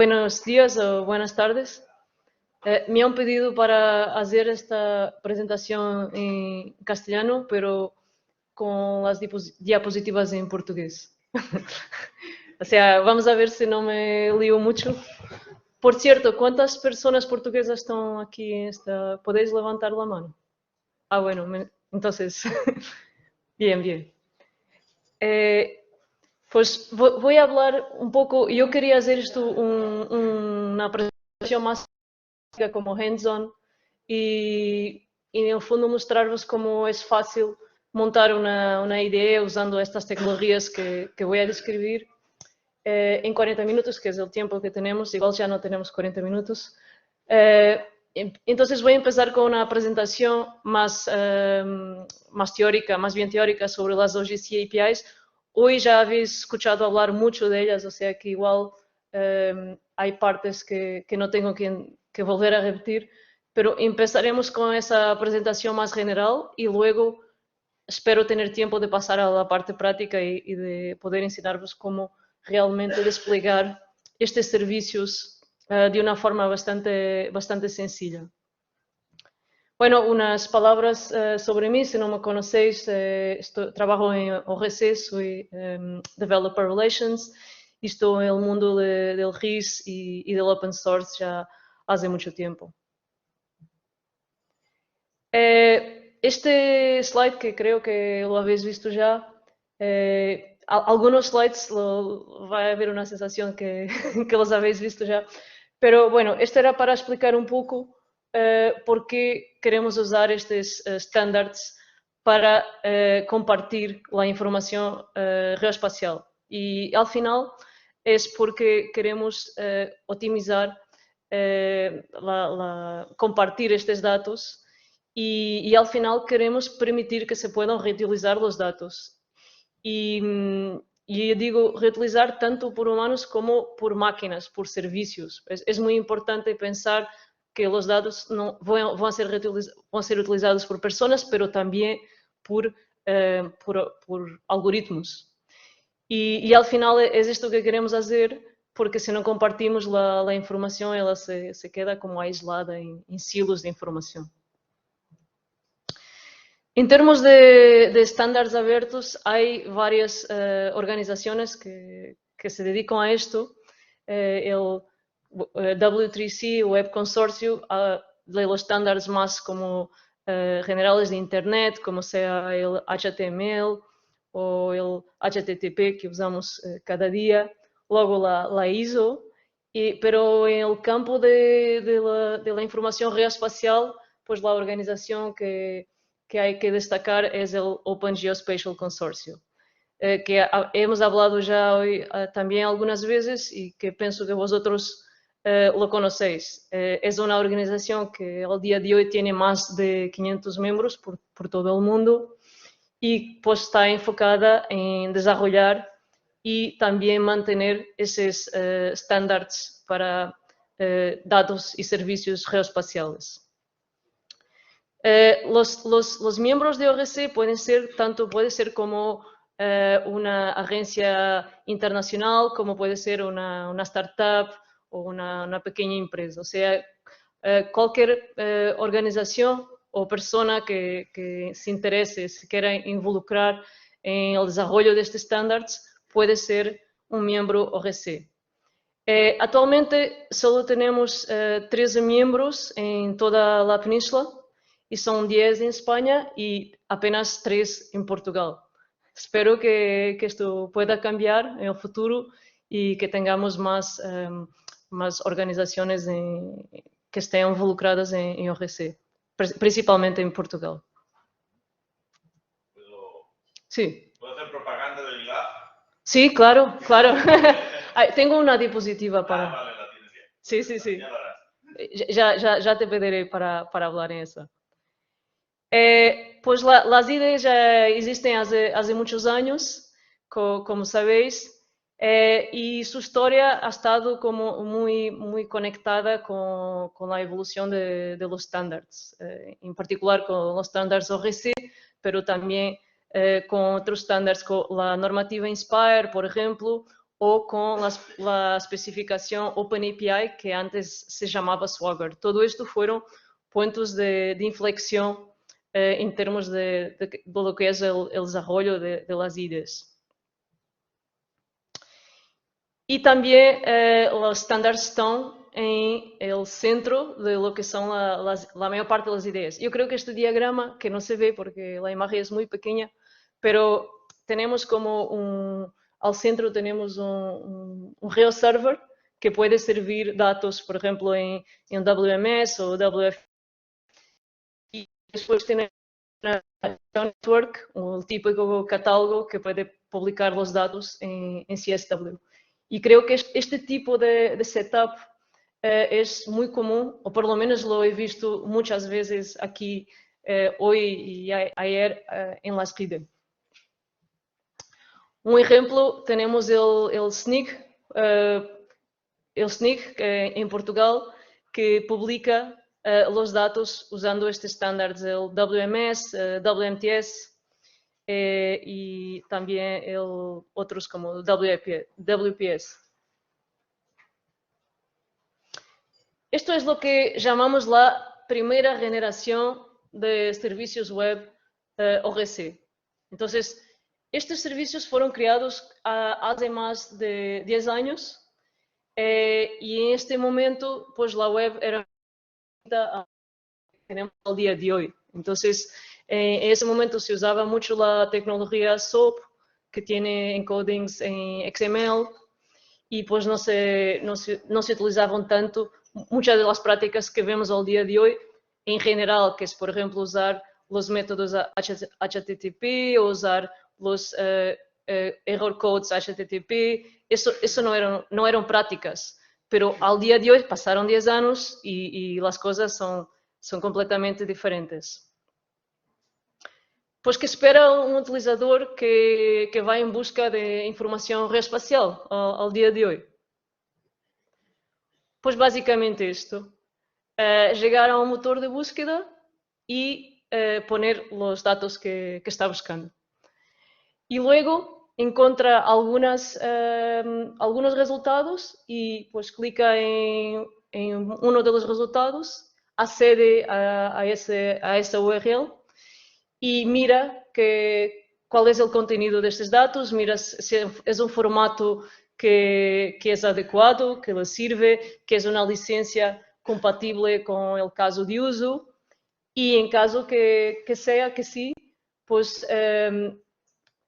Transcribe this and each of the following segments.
Buenos días o buenas tardes. Me han pedido para hacer esta presentación en castellano, pero con las diapositivas en portugués. O sea, vamos a ver si no me lío mucho. Por cierto, ¿cuántas personas portuguesas están aquí en esta? ¿Podéis levantar la mano? Ah, bueno, entonces, bien, bien. Eh, Pues voy a hablar un poco, yo quería hacer esto una presentación más como hands-on y en el fondo mostrar-vos cómo es fácil montar una idea usando estas tecnologías que voy a describir en 40 minutos, que es el tiempo que tenemos, igual ya no tenemos 40 minutos. Entonces voy a empezar con una presentación más teórica, más bien teórica sobre las OGC APIs. Hoy ya habéis escuchado hablar mucho de ellas, o sea que igual hay partes que no tengo que volver a repetir, pero empezaremos con esa presentación más general y luego espero tener tiempo de pasar a la parte práctica y de poder ensinar-vos cómo realmente desplegar estes servicios de una forma bastante sencilla. Bueno, unas palabras sobre mí, si no me conocéis, trabajo en ORC, soy Developer Relations y estoy en el mundo del RIS y del Open Source ya hace mucho tiempo. Este slide, que creo que lo habéis visto ya, algunos slides va a haber una sensación que, que los habéis visto ya, pero bueno, esto era para explicar un poco por qué queremos usar estos standards para compartir la información geoespacial. Y al final es porque queremos optimizar, compartir estes dados y al final queremos permitir que se puedan reutilizar los datos. Y yo digo reutilizar tanto por humanos como por máquinas, por servicios. Es muy importante pensar que los datos no van a ser utilizados por personas, pero también por algoritmos. Y al final es esto que queremos hacer, porque si no compartimos la información, ela se queda como aislada en silos de información. En términos de estándares abiertos, hay varias organizaciones que se dedican a esto. El W3C, Web Consorcio, de los estándares más como generales de Internet, como sea el HTML o el HTTP que usamos cada día. Luego la ISO, pero en el campo de la información geoespacial, pues la organización que hay que destacar es el Open Geospatial Consorcio, que hemos hablado ya hoy también algunas veces y que pienso que vosotros lo conocéis. Es una organización que al día de hoy tiene más de 500 miembros por todo el mundo y pues está enfocada en desarrollar y también mantener esos estándares para datos y servicios geoespaciales. Los miembros de ORC pueden ser como una agencia internacional, como puede ser una startup o una pequeña empresa. O sea, cualquier organización o persona que se interese, se quiera involucrar en el desarrollo de estos estándares, puede ser un miembro ORC. Actualmente solo tenemos 13 miembros en toda la península y son 10 en España y apenas 3 en Portugal. Espero que esto pueda cambiar en el futuro y que tengamos más organizaciones que estén involucradas en ORC, principalmente en Portugal. Sí. ¿Puedo hacer propaganda del GAF? Sí, claro, claro. Tengo una diapositiva para... Vale, la tienes bien. Sí, sí, sí. Ya lo harás. Ya te pediré para hablar en eso. Pues las IDEs ya existen hace muchos años, como sabéis, y su historia ha estado como muy conectada con la evolución de los estándares, en particular con los estándares ORC, pero también con otros estándares, con la normativa INSPIRE, por ejemplo, o con la especificación OpenAPI que antes se llamaba Swagger. Todo esto fueron puntos de inflexión en términos de lo que es el desarrollo de las IDEs. Y también los estándares están en el centro de lo que son la mayor parte de las ideas. Yo creo que este diagrama, que no se ve porque la imagen es muy pequeña, pero tenemos como al centro tenemos un real server que puede servir datos, por ejemplo, en WMS o WF. Y después tenemos una network, un típico catálogo que puede publicar los datos en CSW. Y creo que este tipo de setup es muy común, o por lo menos lo he visto muchas veces aquí hoy y ayer en la SPIDE. Un ejemplo, tenemos el SNIC en Portugal, que publica los datos usando estos estándares, el WMS, WMTS y también otros como WPS. Esto es lo que llamamos la primera generación de servicios web ORC. Entonces, estos servicios fueron creados hace más de 10 años y en este momento, pues la web era tenemos al día de hoy. Entonces, en ese momento se usaba mucho la tecnología SOAP, que tiene encodings en XML, y pues no se utilizaban tanto muchas de las prácticas que vemos al día de hoy, en general, que es, por ejemplo, usar los métodos HTTP o usar los error codes HTTP. Eso no eran prácticas, pero al día de hoy pasaron 10 años y las cosas son completamente diferentes. Pues que espera un utilizador que va en busca de información geoespacial al día de hoy. Pues básicamente esto. Llegar a un motor de búsqueda y poner los datos que está buscando. Y luego encuentra algunos resultados y pues clica en uno de los resultados, accede a esa URL y mira cuál es el contenido de estos datos, mira si es un formato que es adecuado, que le sirve, que es una licencia compatible con el caso de uso y en caso que sea que sí, pues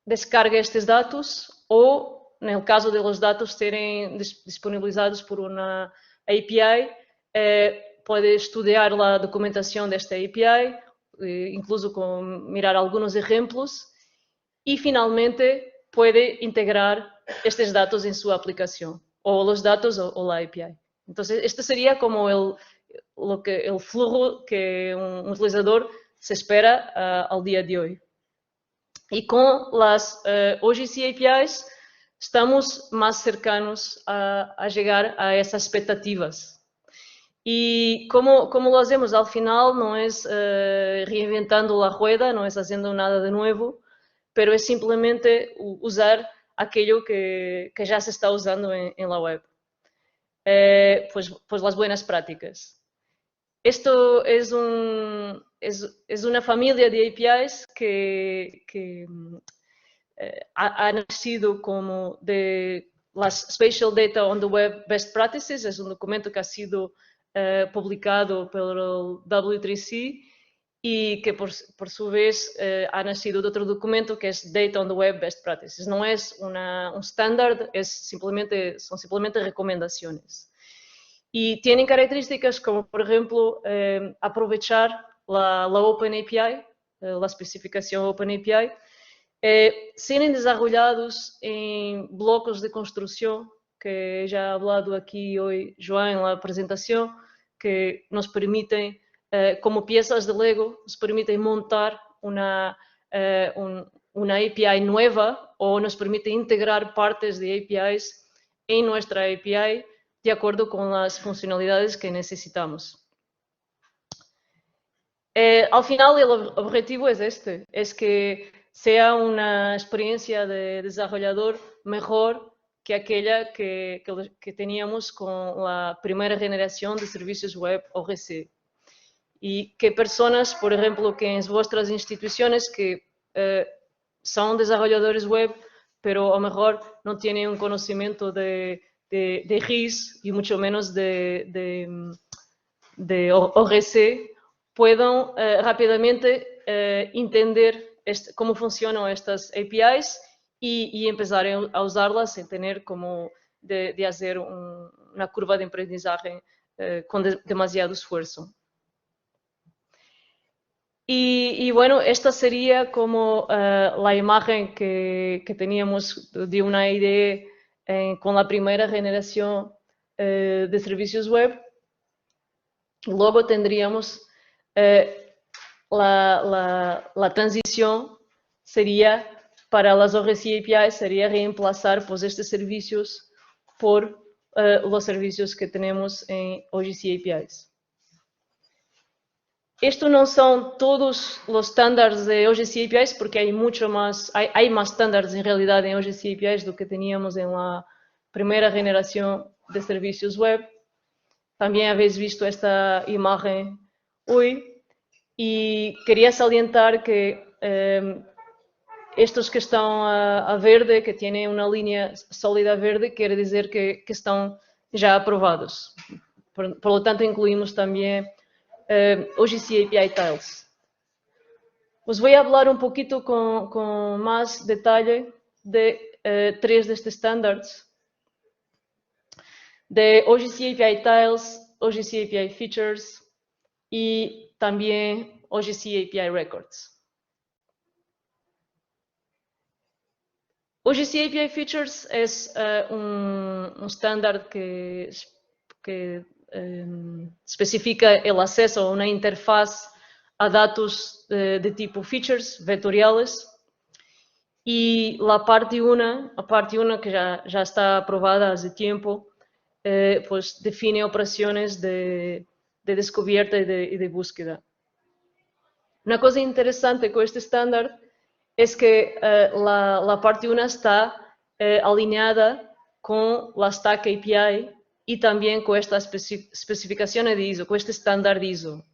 descarga estos datos o, en el caso de los datos serem disponibilizados por una API, puede estudiar la documentación de esta API, incluso con mirar algunos ejemplos y finalmente puede integrar estos datos en su aplicación o los datos o la API. Entonces, este sería como el flujo que un utilizador se espera al día de hoy. Y con las OGC APIs estamos más cercanos a llegar a esas expectativas. Y como lo hacemos al final, no es reinventando la rueda, no es haciendo nada de nuevo, pero es simplemente usar aquello que ya se está usando en la web. Pues las buenas prácticas. Esto es una familia de APIs que ha nacido como de las Spatial Data on the Web Best Practices, es un documento que ha sido publicado por el W3C y que por su vez ha nacido de otro documento que es Data on the Web Best Practices. No es un estándar, son simplemente recomendaciones. Y tienen características como, por ejemplo, aprovechar la OpenAPI, la especificación OpenAPI, serem desarrollados en blocos de construcción, que ya ha hablado aquí hoy Joan en la presentación, que nos permiten, como piezas de Lego, nos permiten montar una API nueva o nos permite integrar partes de APIs en nuestra API de acuerdo con las funcionalidades que necesitamos. Al final, el objetivo es es que sea una experiencia de desarrollador mejor que aquella que teníamos con la primera generación de servicios web ORC. Y que personas, por ejemplo, que en vuestras instituciones que son desarrolladores web, pero a lo mejor no tienen un conocimiento de RIS y mucho menos de ORC, puedan rápidamente entender cómo funcionan estas APIs y empezar a usarlas sin tener como de hacer una curva de aprendizaje con demasiado esfuerzo. Y bueno, esta sería como la imagen que teníamos de una IDE con la primera generación de servicios web. Luego tendríamos la transición sería para las ORC APIs, sería reemplazar pues, estos servicios por los servicios que tenemos en OGC APIs. Esto no son todos los estándares de OGC APIs, porque hay mucho más, hay más estándares en realidad en OGC APIs do que teníamos en la primera generación de servicios web. También habéis visto esta imagen hoy y quería salientar que estos que están a verde, que tienen una línea sólida verde, quiere decir que están ya aprovados. Por lo tanto, incluimos también OGC API Tiles. Os voy a hablar un poquito con más detalle de tres de estos estándares. De OGC API Tiles, OGC API Features y también OGC API Records. OGC API Features es un estándar que especifica el acceso a una interfaz a datos de tipo features vectoriales y la parte 1 que ya está aprobada hace tiempo, pues define operaciones de descubierta y de búsqueda. Una cosa interesante con este estándar es que la parte 1 está alineada con la Stack API y también con esta especificación de ISO, con este estándar de ISO.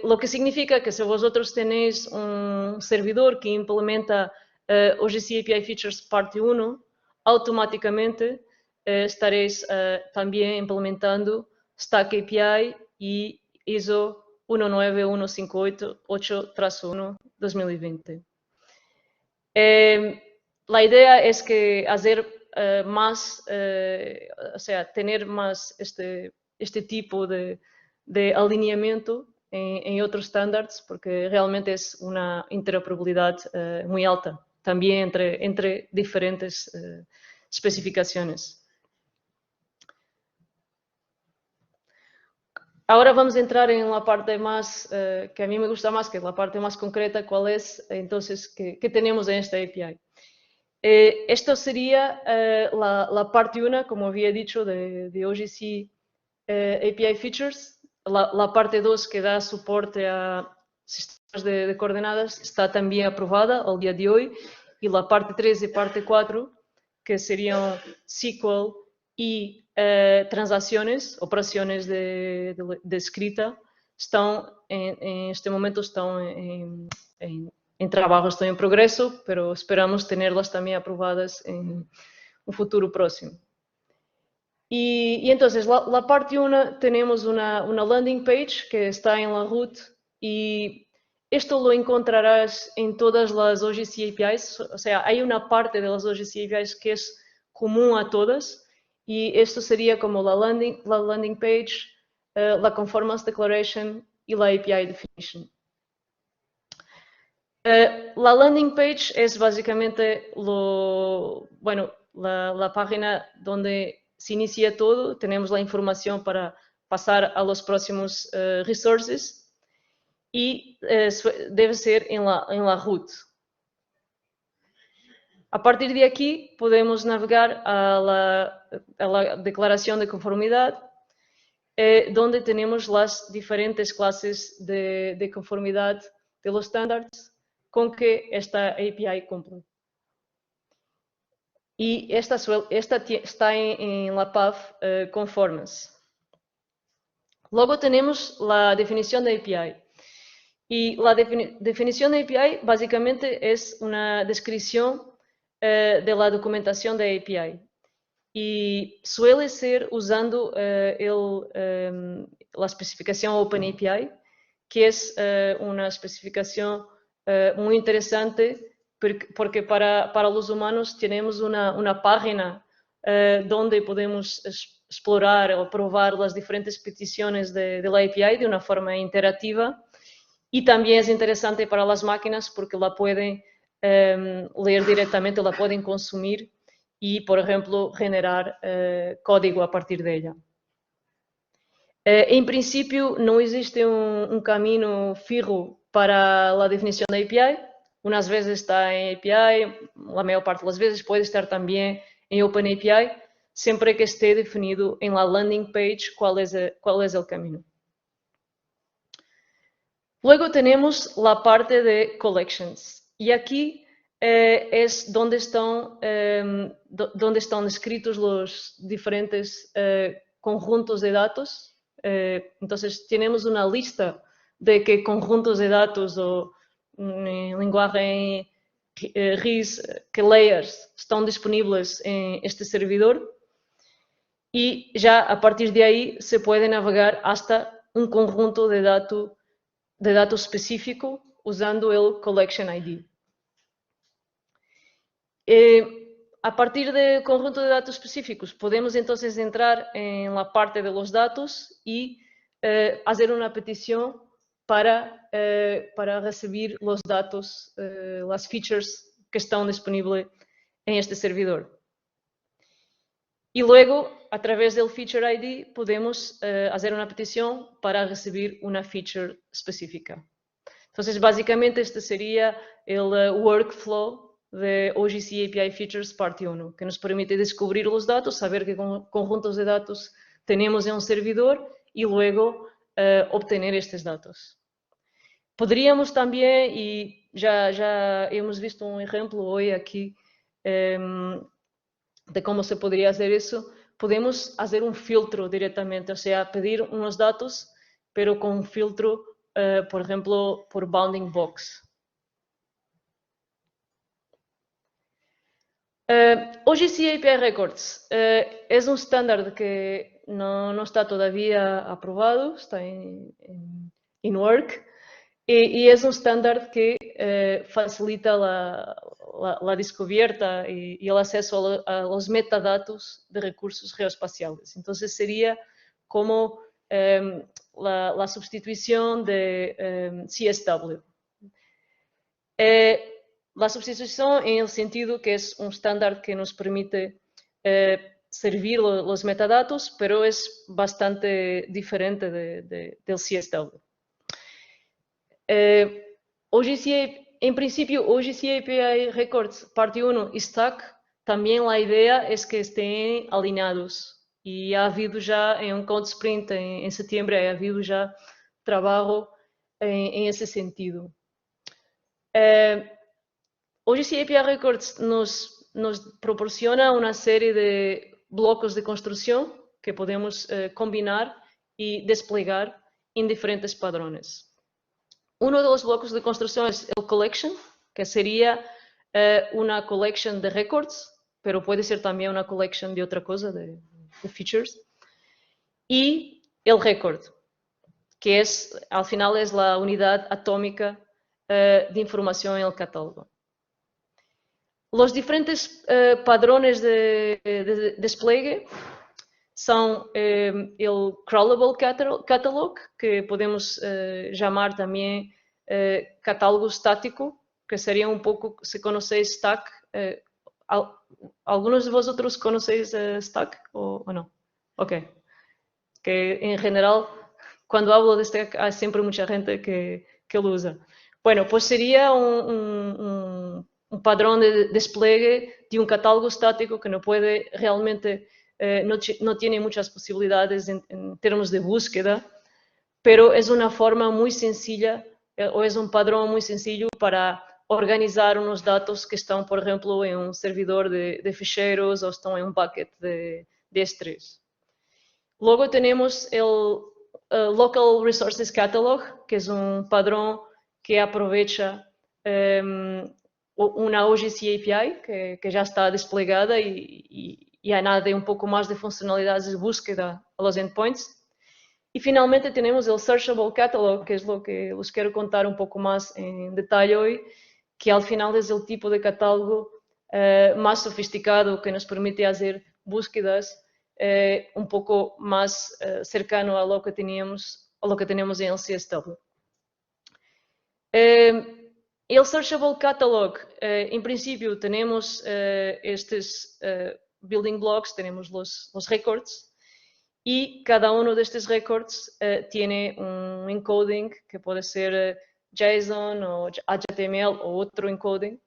Lo que significa que si vosotros tenéis un servidor que implementa OGC API Features parte 1, automáticamente estaréis también implementando Stack API y ISO 19158-1 2020. La idea es que hacer más, o sea, tener más este tipo de alineamiento en otros estándares, porque realmente es una interoperabilidad muy alta, también entre diferentes especificaciones. Ahora vamos a entrar en la parte más, que a mí me gusta más, que es la parte más concreta, cuál es, entonces, que tenemos en esta API. Esto sería la parte 1, como había dicho, de OGC API Features. La parte 2, que da soporte a sistemas de coordenadas, está también aprobada al día de hoy. Y la parte 3 y parte 4, que serían SQL y transacciones, operaciones de escrita, están en este momento en trabajo, están en progreso, pero esperamos tenerlas también aprobadas en un futuro próximo. Y entonces, la parte 1 tenemos una landing page que está en la root y esto lo encontrarás en todas las OGC APIs, o sea, hay una parte de las OGC APIs que es común a todas y esto sería como la landing page, la conformance declaration y la API definition. La landing page es básicamente la página donde se inicia todo, tenemos la información para pasar a los próximos resources y debe ser en la root. A partir de aquí podemos navegar a la declaración de conformidad, donde tenemos las diferentes clases de conformidad de los estándares con que esta API cumple. y esta está en la path conformes. Luego tenemos la definición de API. Y la definición de API básicamente es una descripción de la documentación de API. Y suele ser usando la especificación OpenAPI, que es una especificación muy interesante porque para los humanos tenemos una página donde podemos explorar o probar las diferentes peticiones de la API de una forma interactiva. Y también es interesante para las máquinas porque la pueden leer directamente, la pueden consumir y, por ejemplo, generar código a partir de ella. En principio, no existe un camino fijo para la definición de API. Unas veces está en API, la mayor parte de las veces puede estar también en OpenAPI, siempre que esté definido en la landing page cuál es el camino. Luego tenemos la parte de collections. Y aquí es donde están descritos los diferentes conjuntos de datos. Entonces, tenemos una lista de qué conjuntos de datos o en lenguaje RIS, qué layers están disponibles en este servidor. Y ya a partir de ahí se puede navegar hasta un conjunto de datos específico usando el Collection ID. A partir del conjunto de datos específicos, podemos entonces entrar en la parte de los datos y hacer una petición para recibir los datos, las features que están disponibles en este servidor. Y luego, a través del Feature ID, podemos hacer una petición para recibir una feature específica. Entonces, básicamente, este sería el workflow de OGC API Features parte 1, que nos permite descubrir los datos, saber qué conjuntos de datos tenemos en un servidor y luego obtener estos datos. Podríamos también, y ya hemos visto un ejemplo hoy aquí de cómo se podría hacer eso, podemos hacer un filtro directamente, o sea, pedir unos datos, pero con un filtro, por ejemplo, por bounding box. OGC API Records es un estándar que no está todavía aprobado, está en work, y es un estándar que facilita la descubierta y el acceso a los metadatos de recursos geoespaciales. Entonces sería como la sustitución de CSW. La sustitución en el sentido que es un estándar que nos permite servir los metadatos, pero es bastante diferente del CSW. En principio, OGC API Records parte 1 y Stack, también la idea es que estén alineados. Y ha habido ya en un Code Sprint en septiembre, ha habido ya trabajo en ese sentido. OGC API Records nos proporciona una serie de blocos de construcción que podemos combinar y desplegar en diferentes padrones. Uno de los blocos de construcción es el collection, que sería una collection de records, pero puede ser también una collection de otra cosa, de features. Y el record, que al final es la unidad atómica de información en el catálogo. Los diferentes padrones de despliegue son el crawlable catalog, que podemos llamar también catálogo estático, que sería un poco, si conocéis Stack. ¿Algunos de vosotros conocéis Stack o no? Ok. Que en general, cuando hablo de Stack, hay siempre mucha gente que lo usa. Bueno, pues sería un padrón de despliegue de un catálogo estático que no puede realmente, no tiene muchas posibilidades en términos de búsqueda, pero es una forma muy sencilla, o es un padrón muy sencillo para organizar unos datos que están, por ejemplo, en un servidor de ficheros o están en un bucket de S3. Luego tenemos el Local Resources Catalog, que es un padrón que aprovecha una OGC API que ya está desplegada y añade un poco más de funcionalidades de búsqueda a los endpoints. Y finalmente tenemos el Searchable Catalog, que es lo que os quiero contar un poco más en detalle hoy, que al final es el tipo de catálogo más sofisticado que nos permite hacer búsquedas un poco más cercano a lo que tenemos en el CSW. El Searchable Catalog, en principio tenemos estos building blocks, tenemos los records, y cada uno de estos records tiene un encoding que puede ser JSON o HTML o otro encoding,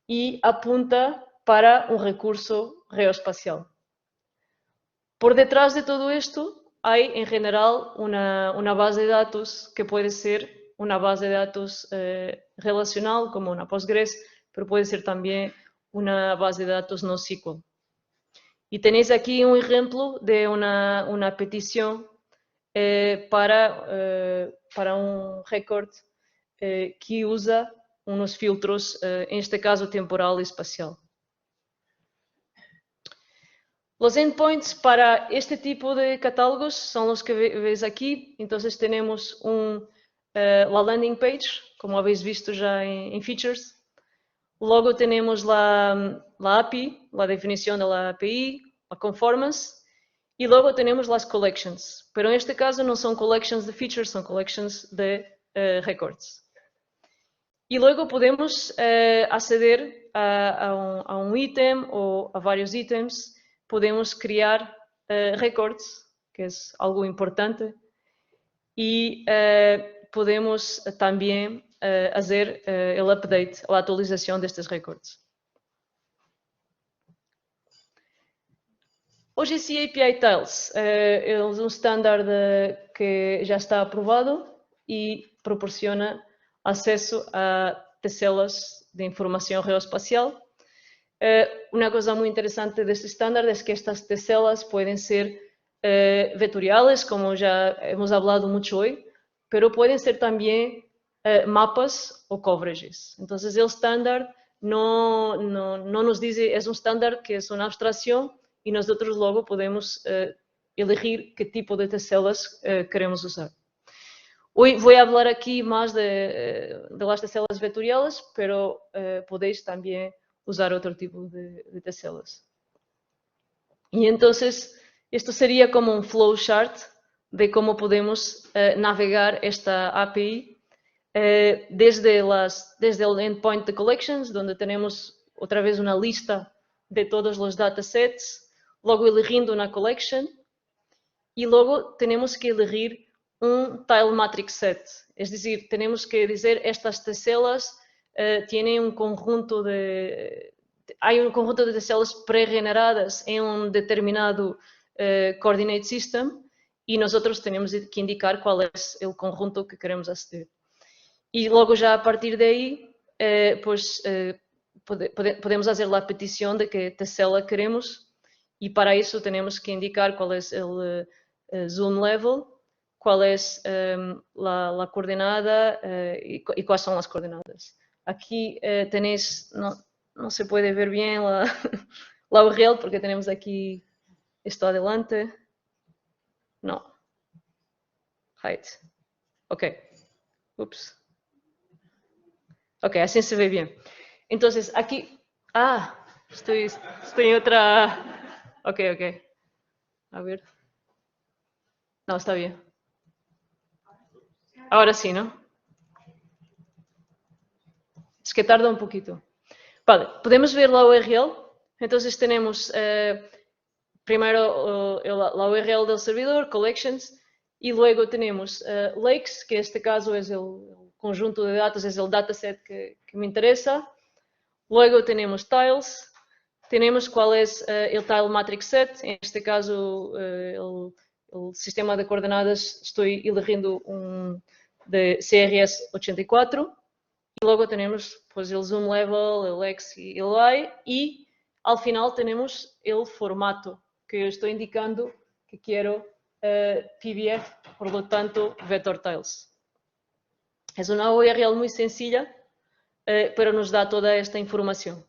y apunta para un recurso geoespacial. Por detrás de todo esto hay en general una base de datos que puede ser una base de datos relacional como una Postgres, pero puede ser también una base de datos NoSQL. Y tenéis aquí un ejemplo de una petición para un record que usa unos filtros, en este caso temporal y espacial. Los endpoints para este tipo de catálogos son los que veis aquí. Entonces tenemos la landing page, como habéis visto ya en features. Luego tenemos la API, la definición de la API, la conformance. Y luego tenemos las collections. Pero en este caso no son collections de features, son collections de records. Y luego podemos acceder a un ítem o a varios ítems. Podemos crear records, que es algo importante, y podemos también hacer el update, la actualización de estos records. OGC API Tiles é um standard que já está aprovado e proporciona acesso a teselas de informação geoespacial. Una cosa muy interesante de este estándar es que estas teselas pueden ser vectoriales, como ya hemos hablado mucho hoy, pero pueden ser también mapas o coverages. Entonces el estándar no nos dice, es un estándar que es una abstracción y nosotros luego podemos elegir qué tipo de teselas queremos usar. Hoy voy a hablar aquí más de las teselas vectoriales, pero podéis también usar otro tipo de teselas. Y entonces, esto sería como un flowchart de cómo podemos navegar esta API desde el endpoint de collections, donde tenemos otra vez una lista de todos los datasets, luego eligiendo una collection, y luego tenemos que elegir un tile matrix set. Es decir, tenemos que decir estas teselas tiene un conjunto hay un conjunto de teselas pregeneradas en un determinado coordinate system y nosotros tenemos que indicar cuál es el conjunto que queremos acceder. Y luego ya a partir de ahí, podemos hacer la petición de qué tesela queremos y para eso tenemos que indicar cuál es el zoom level, cuál es la coordenada y cuáles son las coordenadas. Aquí tenéis, no se puede ver bien la URL porque tenemos aquí esto adelante. No. Height. Ok. Ups. Ok, así se ve bien. Entonces aquí... estoy en otra... Ok. A ver. No, está bien. Ahora sí, ¿no? Es que tarda un poquito. Vale, podemos ver la URL. Entonces tenemos primero la URL del servidor, collections, y luego tenemos lakes, que en este caso es el conjunto de datos, es el dataset que me interesa. Luego tenemos tiles, tenemos cuál es el tile matrix set, en este caso el sistema de coordenadas estoy eligiendo un de CRS 84. Y luego tenemos pues el zoom level, el X y el Y, y al final tenemos el formato que yo estoy indicando que quiero PBF, por lo tanto Vector Tiles. Es una URL muy sencilla, pero nos da toda esta información.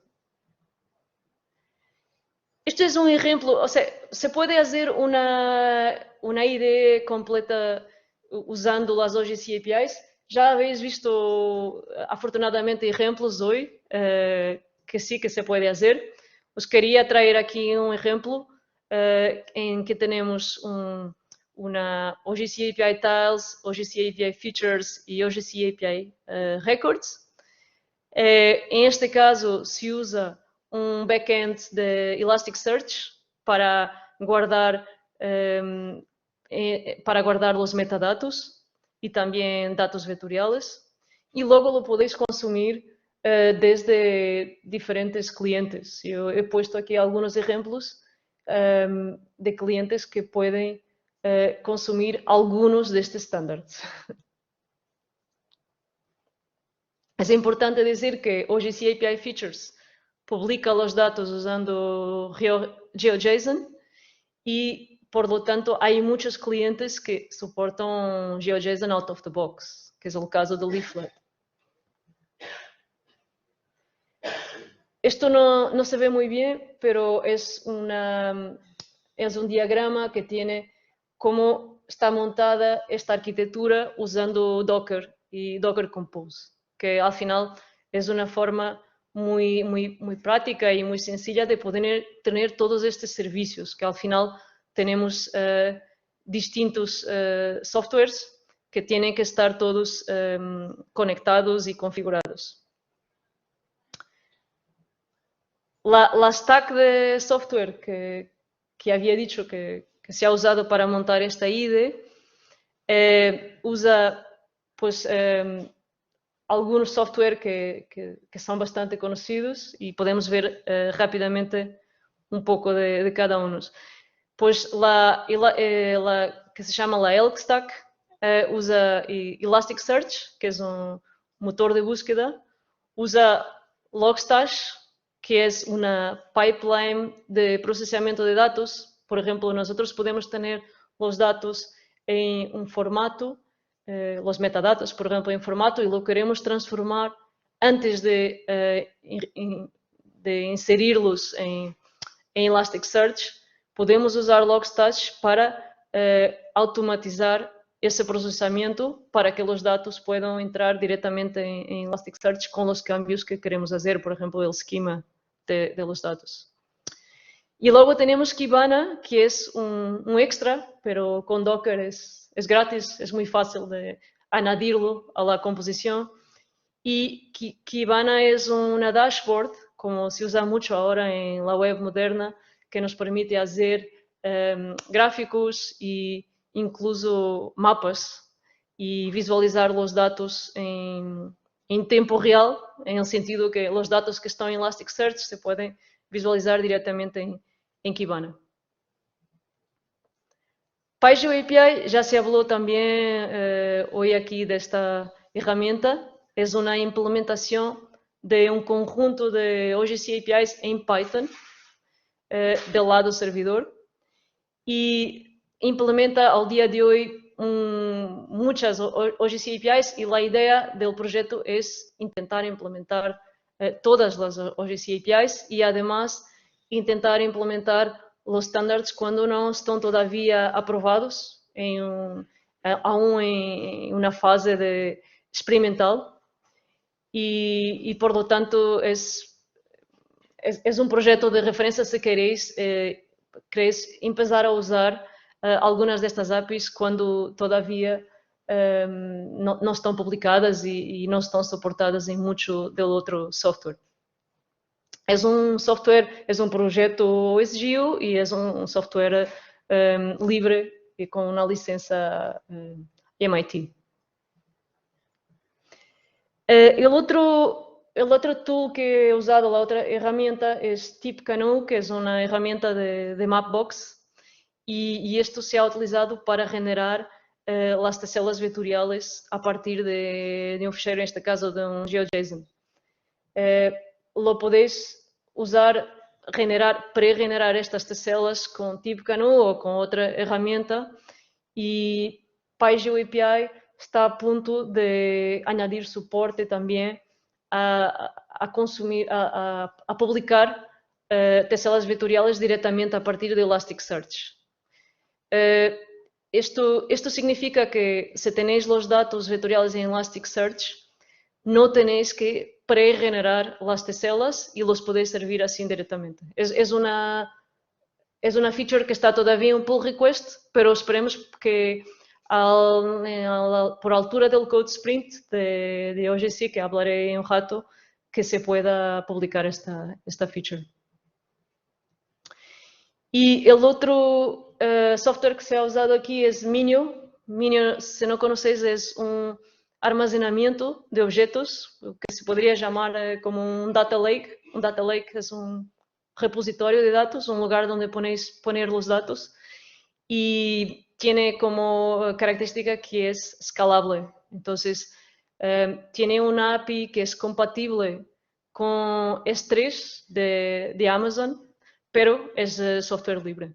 Esto es un ejemplo, o sea, se puede hacer una IDE completa usando las OGC APIs. Ya habéis visto, afortunadamente, ejemplos hoy que sí que se puede hacer. Os quería traer aquí un ejemplo en que tenemos una OGC API Tiles, OGC API Features y OGC API Records. En este caso, se usa un backend de Elasticsearch para guardar los metadatos y también datos vectoriales. Y luego lo podéis consumir desde diferentes clientes. Yo he puesto aquí algunos ejemplos de clientes que pueden consumir algunos de estos estándares. Es importante decir que OGC API Features publica los datos usando GeoJSON y, por lo tanto, hay muchos clientes que soportan GeoJSON out of the box, que es el caso de Leaflet. Esto no se ve muy bien, pero es un diagrama que tiene cómo está montada esta arquitectura usando Docker y Docker Compose, que al final es una forma muy práctica y muy sencilla de poder tener todos estos servicios, que al final tenemos distintos softwares que tienen que estar todos conectados y configurados. La stack de software que había dicho que se ha usado para montar esta IDE usa pues algunos software que son bastante conocidos y podemos ver rápidamente un poco de cada uno. Pues la que se llama la Elk Stack usa Elasticsearch, que es un motor de búsqueda, usa Logstash, que es una pipeline de procesamiento de datos. Por ejemplo, nosotros podemos tener los datos en un formato, los metadatos, por ejemplo, en formato, y lo queremos transformar antes de inserirlos en Elasticsearch. Podemos usar Logstash para automatizar ese procesamiento para que los datos puedan entrar directamente en Elasticsearch con los cambios que queremos hacer, por ejemplo, el esquema de los datos. Y luego tenemos Kibana, que es un extra, pero con Docker es gratis, es muy fácil de añadirlo a la composición. Y Kibana es una dashboard, como se usa mucho ahora en la web moderna, que nos permite hacer gráficos e incluso mapas y visualizar los datos en tiempo real, en el sentido que los datos que están en Elasticsearch se pueden visualizar directamente en Kibana. PyGeoAPI, ya se habló también hoy aquí de esta herramienta. Es una implementación de un conjunto de OGC APIs en Python del lado servidor y implementa al día de hoy muchas OGC APIs, y la idea del proyecto es intentar implementar todas las OGC APIs y además intentar implementar los estándares cuando no están todavía aprobados, aún en una fase experimental, y por lo tanto es un proyecto de referencia si queréis empezar a usar algunas de estas APIs cuando todavía no están publicadas y no están soportadas en mucho del otro software. Es un software, es un projeto SGU y es un software libre y con una licencia MIT. El otro tool que he usado, la otra herramienta, es TipCanoe, que es una herramienta de Mapbox, y esto se ha utilizado para generar las tecelas vectoriales a partir de un fichero, en este caso de un GeoJSON. Lo podéis usar, pre-generar estas tecelas con TipCanu o con otra herramienta, y PyGeo API está a punto de añadir soporte también a publicar tecelas vectoriales directamente a partir de Elasticsearch. Esto significa que si tenéis los datos vectoriales en Elasticsearch, no tenéis que pre-generar las tecelas y los podéis servir así directamente. Es una feature que está todavía en pull request, pero esperemos que por altura del code sprint de OGC, que hablaré en un rato, que se pueda publicar esta feature. Y el otro software que se ha usado aquí es Minio. Minio, si no conocéis, es un armazenamiento de objetos, que se podría llamar como un data lake. Un data lake es un repositorio de datos, un lugar donde poner los datos, y tiene como característica que es escalable. Entonces, tiene una API que es compatible con S3 de Amazon, pero es software libre.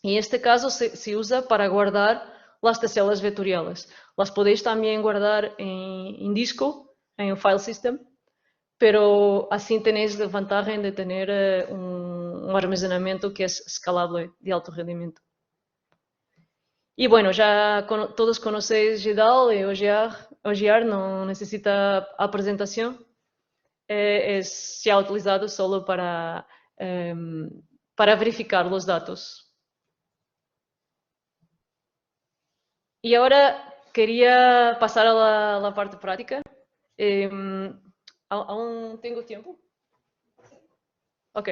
Y en este caso se usa para guardar las tecelas vectoriales. Las podéis también guardar en disco, en un file system, pero así tenéis la ventaja de tener un armazenamiento que es escalable, de alto rendimiento. Y bueno, ya todos conocéis GDAL y OGR no necesita presentación. Se ha utilizado solo para verificar los datos. Y ahora quería pasar a la parte práctica. ¿Aún tengo tiempo? Ok.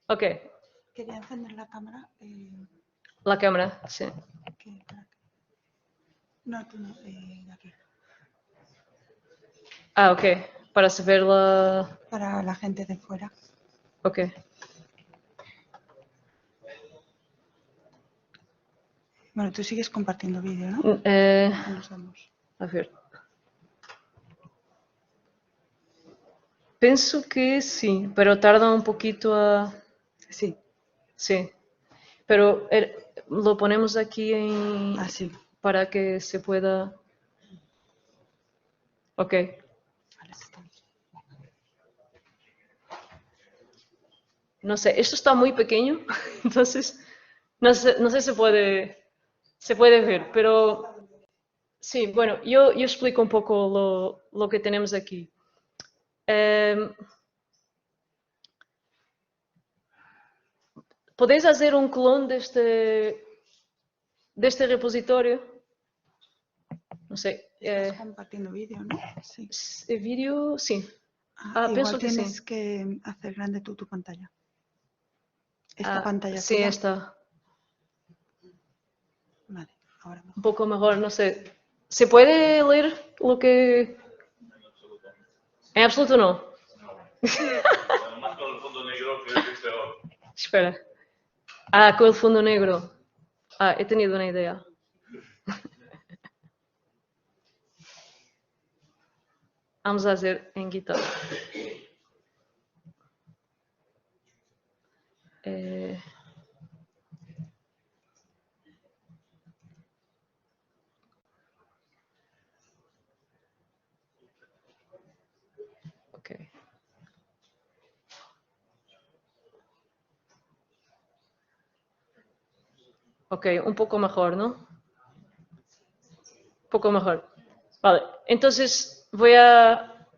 Ok. Quería encender la cámara. La cámara, sí. No, tú no, de aquí. Ah, ok. Para saber la... Para la gente de fuera. Ok. Bueno, tú sigues compartiendo vídeo, ¿no? Nos vemos. A ver. Penso que sí, pero tarda un poquito a... Sí. Sí. Pero lo ponemos aquí en... Así. Para que se pueda... Ok. No sé, esto está muy pequeño, entonces no sé si se puede ver, pero sí, bueno, yo explico un poco lo que tenemos aquí. ¿Podéis hacer un clon de este repositorio? No sé. Estás compartiendo vídeo, ¿no? Sí. ¿Vídeo? Sí. Igual pienso que tienes sí. que hacer grande tu pantalla. Esta pantalla. Sí, tuya. está. Vale, ahora mejor. Un poco mejor, no sé. ¿Se puede leer lo que...? En absoluto no. Además con el fondo negro creo que es peor. Espera. Con el fondo negro. He tenido una idea. Vamos a hacer en GitHub. Ok. Ok, un poco mejor, ¿no? Un poco mejor. Vale, entonces voy a...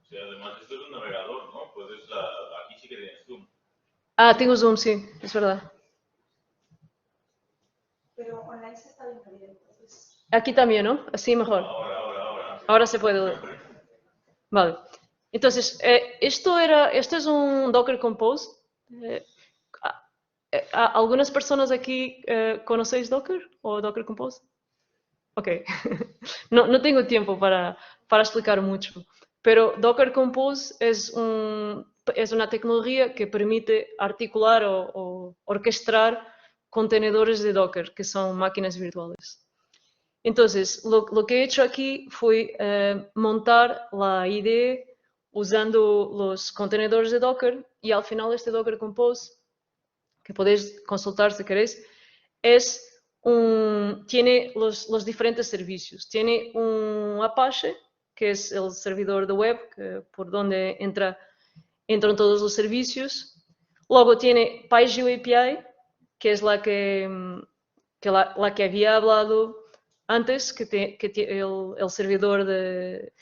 Sí, además esto es un navegador, ¿no? Puedes, aquí sí que tienes Zoom. Tengo Zoom, sí, es verdad. Pero online se está viendo bien. Aquí también, ¿no? Así mejor. Ahora. Ahora se puede ver. Vale. Entonces, esto es un Docker Compose. ¿Algunas personas aquí conocéis Docker o Docker Compose? Ok. No tengo tiempo para explicar mucho. Pero Docker Compose es un es una tecnología que permite articular o orquestar contenedores de Docker, que son máquinas virtuales. Entonces, lo que he hecho aquí fue montar la IDE usando los contenedores de Docker, y al final este Docker Compose, que podéis consultar si queréis, tiene los diferentes servicios. Tiene un Apache, que es el servidor de web, por donde entran todos los servicios. Luego tiene PyGeoAPI, que es la que había hablado antes, que el servidor de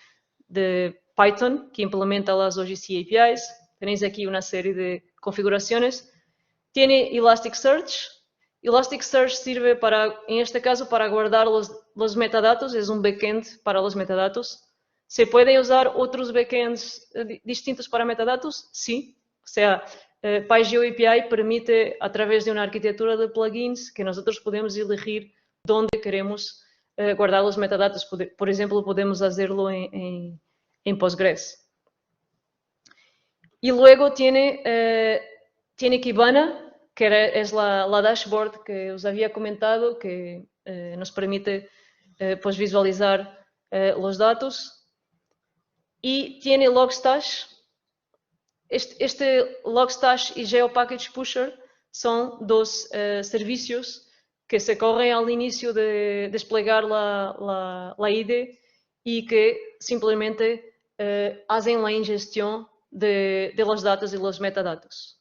Python, que implementa las OGC APIs. Tenéis aquí una serie de configuraciones. Tiene Elasticsearch. Elasticsearch sirve en este caso, para guardar los metadatos, es un backend para los metadatos. ¿Se pueden usar otros backends distintos para metadatos? Sí. O sea, PyGeoAPI permite, a través de una arquitectura de plugins, que nosotros podemos elegir dónde queremos guardar los metadatos. Por ejemplo, podemos hacerlo en Postgres. Y luego tiene Kibana, que es la dashboard que os había comentado, que nos permite pues visualizar los datos. Y tiene Logstash. Este Logstash y GeoPackage Pusher son dos servicios que se corren al inicio de desplegar la IDE y que simplemente hacen la ingestión de los datos y los metadatos.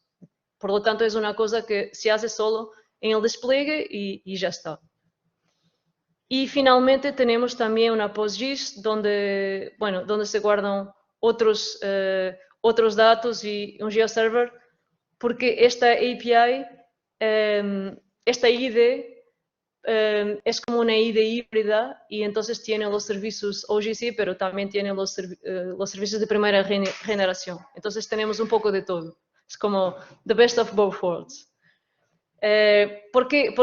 Por lo tanto, es una cosa que se hace solo en el despliegue y ya está. Y finalmente tenemos también una PostGIS donde se guardan otros datos y un GeoServer, porque esta API, esta IDE, es como una IDE híbrida, y entonces tiene los servicios OGC, pero también tiene los servicios de primera generación. Entonces tenemos un poco de todo. Es como the best of both worlds. ¿Por qué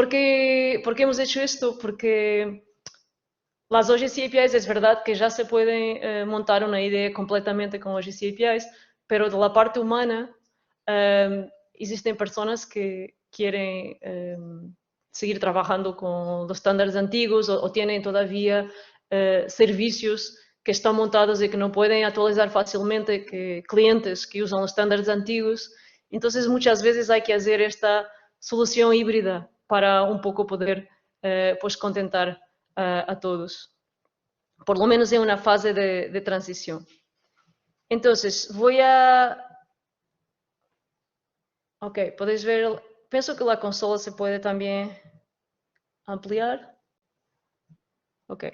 hemos hecho esto? Porque las OGC APIs es verdad que ya se puede montar una IDE completamente con OGC APIs, pero de la parte humana existen personas que quieren seguir trabajando con los estándares antiguos o tienen todavía servicios que están montados y que no pueden actualizar fácilmente, que clientes que usan los estándares antiguos. Entonces, muchas veces hay que hacer esta solución híbrida para un poco poder pues contentar a todos, por lo menos en una fase de transición. Entonces, ok, podéis ver, pienso que la consola se puede también ampliar. Ok.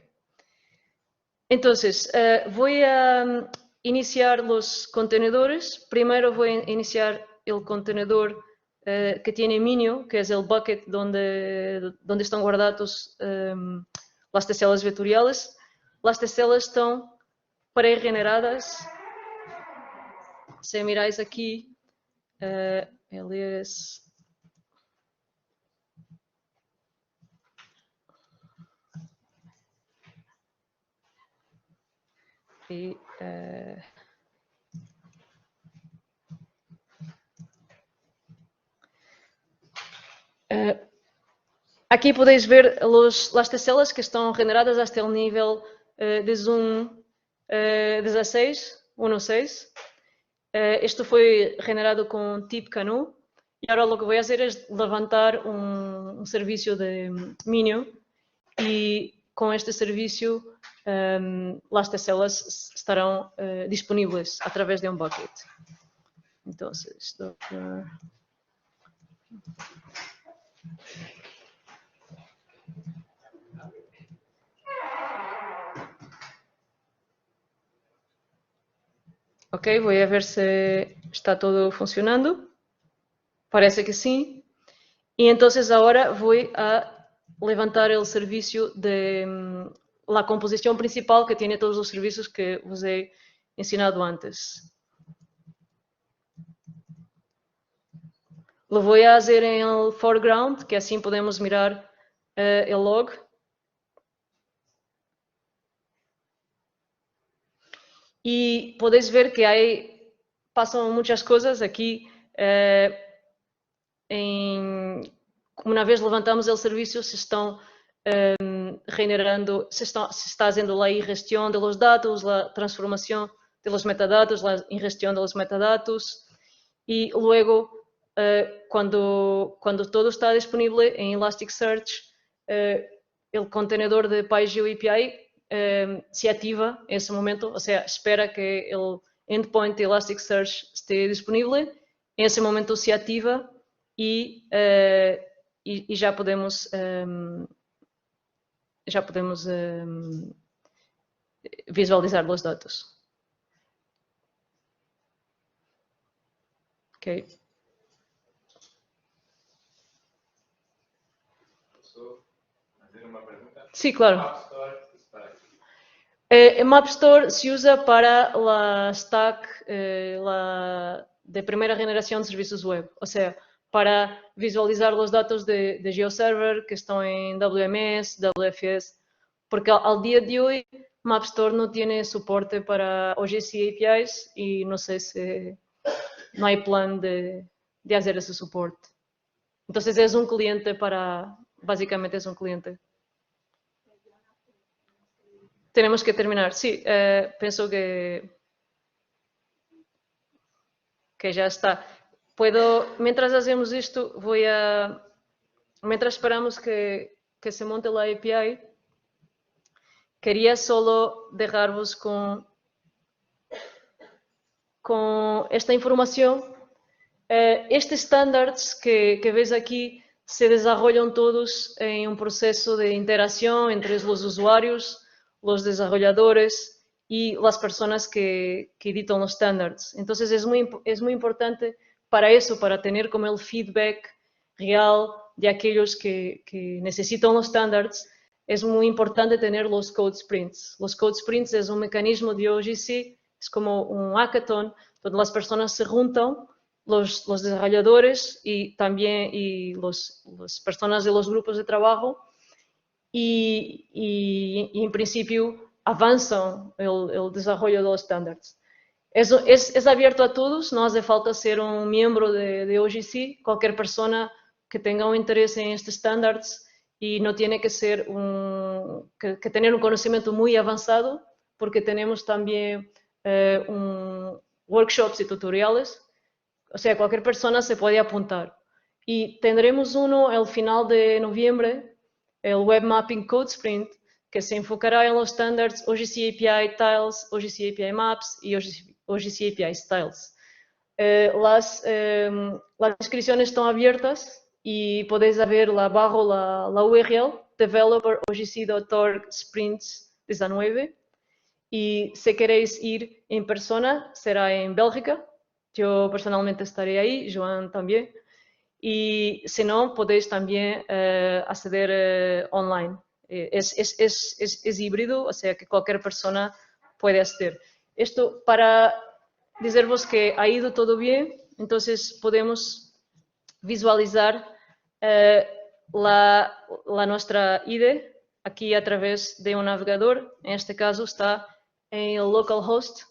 Entonces, voy a iniciar los contenedores. Primero voy a iniciar el contenedor que tiene Minio, que es el bucket donde están guardados las teselas vectoriales. Las teselas están pré-generadas. Si miráis aquí, ele es... Y, aquí podéis ver las teselas que están generadas hasta el nivel de Zoom 16. Esto fue generado con tip Canoe, y ahora lo que voy a hacer es levantar un servicio de Minio, y con este servicio las teselas estarán disponibles a través de un bucket. Entonces, ok, voy a ver si está todo funcionando. Parece que sí. Y entonces ahora voy a levantar el servicio de la composición principal, que tiene todos los servicios que os he enseñado antes. Lo voy a hacer en el foreground, que así podemos mirar el log. Y podéis ver que hay pasan muchas cosas aquí. Una vez levantamos el servicio, se están generando, se está haciendo la ingestión de los datos, la transformación de los metadatos, la ingestión de los metadatos, y luego cuando todo está disponible en Elasticsearch, el contenedor de PyGeo API se activa en ese momento, o sea, espera que el endpoint de Elasticsearch esté disponible, en ese momento se activa y ya podemos visualizar los datos. Okay. Sí, claro. MapStore se usa para la stack de primera generación de servicios web, o sea, para visualizar los datos de GeoServer que están en WMS, WFS, porque al día de hoy MapStore no tiene soporte para OGC APIs y no sé si no hay plan de hacer ese soporte. Entonces es un cliente básicamente es un cliente. Tenemos que terminar. Sí, pienso que ya está. Mientras hacemos esto, mientras esperamos que se monte la API, quería solo dejaros con esta información. Estos estándares que ves aquí se desarrollan todos en un proceso de interacción entre los usuarios, los desarrolladores y las personas que editan los estándares. Entonces es muy importante para eso, para tener como el feedback real de aquellos que necesitan los estándares. Es muy importante tener los code sprints. Los code sprints es un mecanismo de OGC, es como un hackathon, donde las personas se juntan, los desarrolladores y también las personas de los grupos de trabajo, y en principio avanzan el desarrollo de los estándares. Es abierto a todos, no hace falta ser un miembro de OGC, cualquier persona que tenga un interés en estos estándares, y no tiene que ser que tener un conocimiento muy avanzado, porque tenemos también workshops y tutoriales, o sea, cualquier persona se puede apuntar. Y tendremos uno al final de noviembre, el Web Mapping Code Sprint, que se enfocará en los estándares OGC API Tiles, OGC API Maps y OGC API Styles. Las inscripciones están abiertas y podéis ver abajo la URL, developerogc.org sprints 19. Y si queréis ir en persona, será en Bélgica. Yo personalmente estaré ahí, Joan también. Y si no, podéis también acceder online. Es híbrido, o sea que cualquier persona puede acceder. Esto para deciros que ha ido todo bien, entonces podemos visualizar nuestra IDE aquí a través de un navegador. En este caso está en el localhost.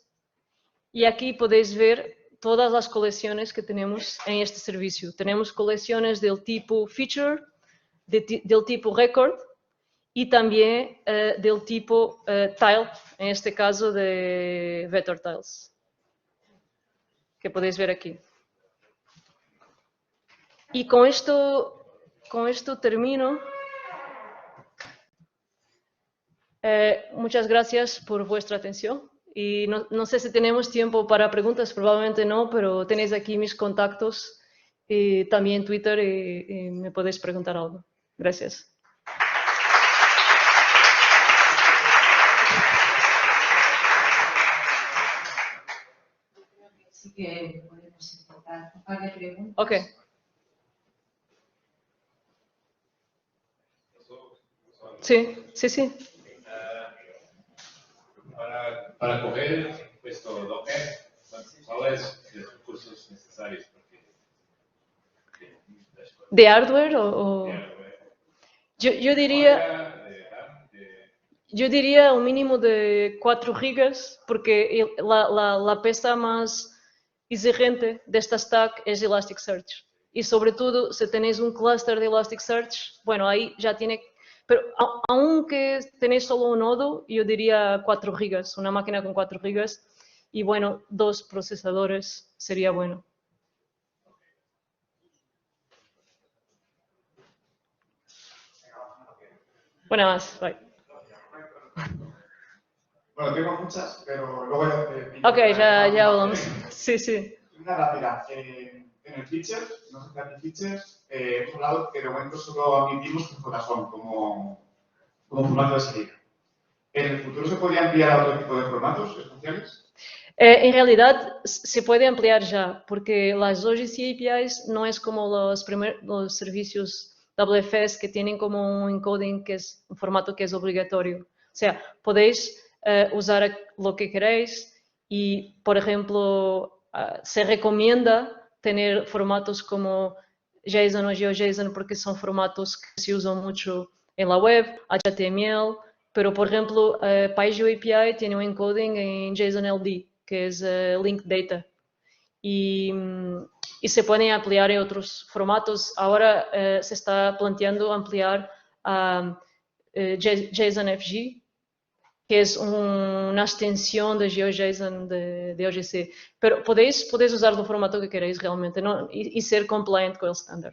Y aquí podéis ver todas las colecciones que tenemos en este servicio. Tenemos colecciones del tipo feature, del tipo record y también del tipo tile, en este caso de vector tiles, que podéis ver aquí. Y con esto termino. Muchas gracias por vuestra atención. Y no sé si tenemos tiempo para preguntas, probablemente no, pero tenéis aquí mis contactos y también Twitter y me podéis preguntar algo. Gracias. Así que podemos empezar un par de preguntas. Ok. Sí. Para coger esto Docker, ¿cuáles los recursos necesarios? ¿De hardware o...? De hardware. Yo diría un mínimo de 4 gigas, porque la pieza más exigente de esta stack es Elasticsearch. Y sobre todo, si tenéis un cluster de Elasticsearch, bueno, ahí ya tiene... Pero aunque tenéis solo un nodo, yo diría 4 gigas, una máquina con 4 gigas. Y bueno, 2 procesadores sería bueno. Una más, bye. Bueno, tengo muchas, pero luego ya... Ok, ya hablamos. Sí, sí. Una rápida. En el feature, no sé qué features, hemos hablado que de momento solo admitimos JSON como formato de salida. ¿En el futuro se podría ampliar a otro tipo de formatos espaciales? En realidad se puede ampliar ya, porque las OGC APIs no es como los servicios WFS que tienen como un encoding que es un formato que es obligatorio. O sea, podéis usar lo que queréis y, por ejemplo, se recomienda tener formatos como JSON o GeoJSON porque son formatos que se usan mucho en la web, HTML, pero, por ejemplo, PyGeo API tiene un encoding en JSON-LD, que es Linked Data. Y se pueden ampliar en otros formatos. Ahora se está planteando ampliar a JSON-FG, que es una extensión de GeoJSON de OGC. Pero podéis usar el formato que queréis realmente, ¿no? y ser compliant con el estándar.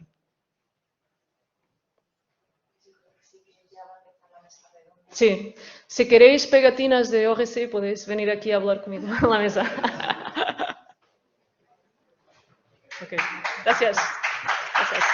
Sí, si queréis pegatinas de OGC podéis venir aquí a hablar conmigo en la mesa. Ok, gracias. Gracias.